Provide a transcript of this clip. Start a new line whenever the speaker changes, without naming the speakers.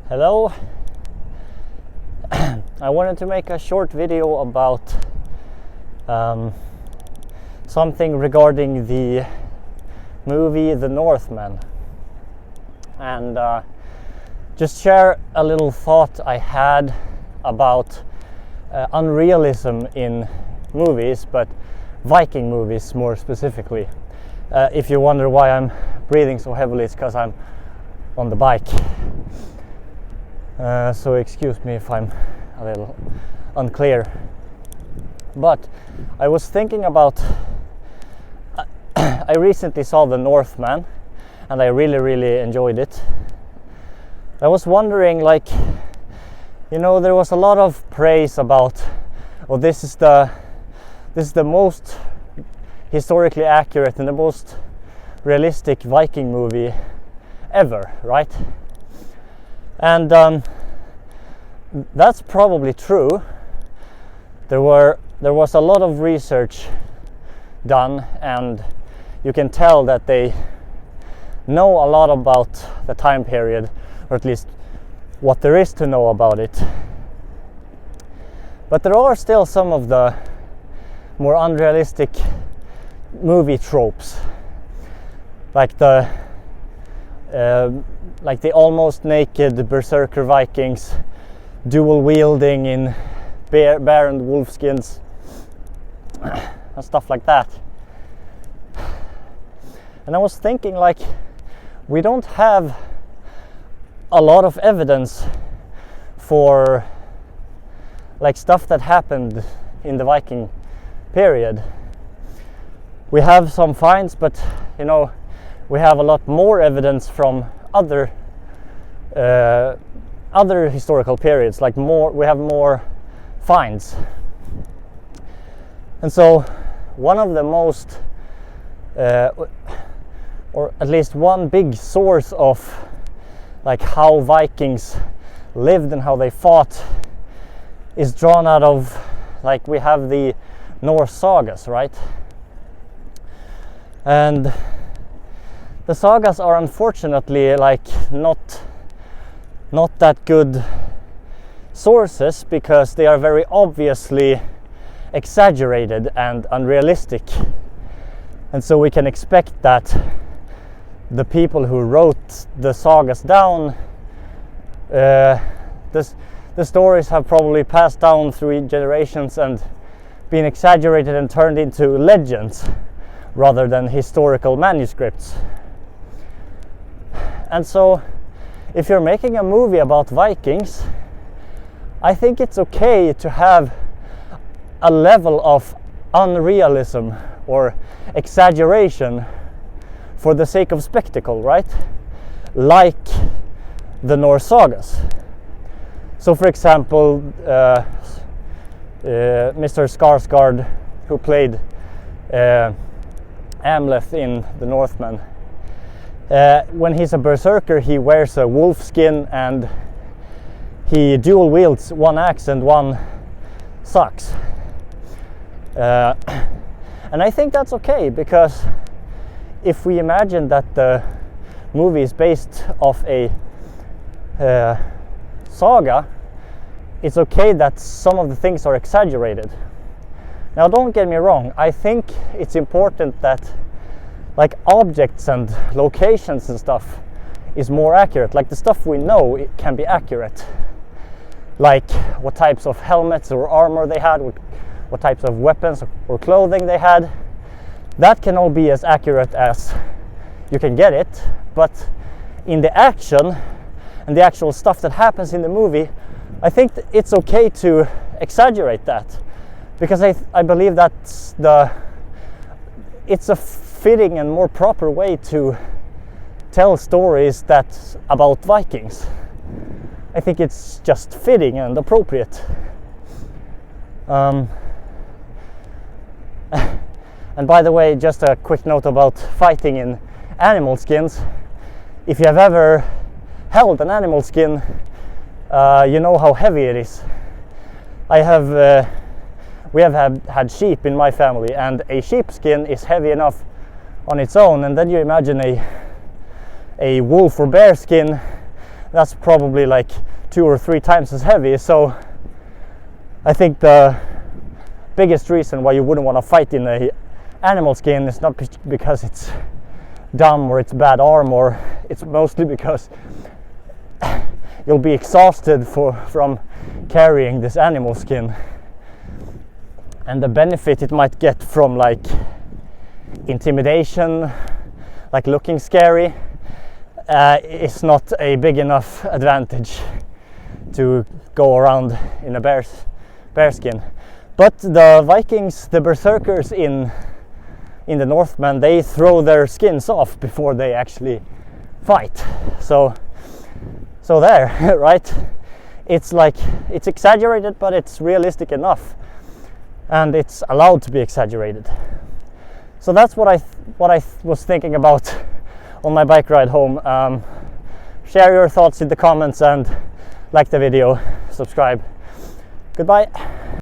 Hello. I wanted to make a short video about something regarding the movie The Northman, and just share a little thought I had about unrealism in movies, but Viking movies more specifically. If you wonder why I'm breathing so heavily, it's because I'm on the bike. So excuse me if I'm a little unclear. But I was thinking about, I recently saw The Northman and I really enjoyed it. I was wondering, like, you know, there was a lot of praise about, oh, this is the most historically accurate and the most realistic Viking movie ever, right? And that's probably true. There was a lot of research done, and you can tell that they know a lot about the time period, or at least what there is to know about it. But there are still some of the more unrealistic movie tropes, like the almost naked berserker Vikings dual wielding in bear and wolf skins and stuff like that. And I was thinking, like, we don't have a lot of evidence for like stuff that happened in the Viking period. We have some finds, but you know, we have a lot more evidence from other historical periods. Like we have more finds, and so one of the most, or at least one big source of like how Vikings lived and how they fought is drawn out of, like, we have the Norse sagas, right? And the sagas are unfortunately like not that good sources, because they are very obviously exaggerated and unrealistic. And so we can expect that the people who wrote the sagas down, the stories have probably passed down through generations and been exaggerated and turned into legends rather than historical manuscripts. And so if you're making a movie about Vikings, I think it's okay to have a level of unrealism or exaggeration for the sake of spectacle, right? Like the Norse sagas. So for example, Mr. Skarsgård, who played Amleth in The Northman, when he's a berserker, he wears a wolf skin and he dual wields one axe and one sax. And I think that's okay, because if we imagine that the movie is based off a saga, it's okay that some of the things are exaggerated. Now, don't get me wrong, I think it's important that like objects and locations and stuff is more accurate. Like the stuff we know, it can be accurate. Like what types of helmets or armor they had, what types of weapons or clothing they had. That can all be as accurate as you can get it. But in the action and the actual stuff that happens in the movie, I think it's okay to exaggerate that, because I believe that's it's a fitting and more proper way to tell stories about Vikings. I think it's just fitting and appropriate. And by the way, just a quick note about fighting in animal skins. If you have ever held an animal skin, you know how heavy it is. We have had sheep in my family, and a sheepskin is heavy enough on its own, and then you imagine a wolf or bear skin that's probably like 2 or 3 times as heavy. So I think the biggest reason why you wouldn't want to fight in a animal skin is not because it's dumb or it's bad armor. It's mostly because you'll be exhausted from carrying this animal skin, and the benefit it might get from like intimidation, like looking scary, is not a big enough advantage to go around in a bear skin. But the Vikings, the berserkers in the Northman, they throw their skins off before they actually fight. So there, right? It's like, it's exaggerated, but it's realistic enough, and it's allowed to be exaggerated. So that's what I was thinking about on my bike ride home. Share your thoughts in the comments and like the video, subscribe. Goodbye.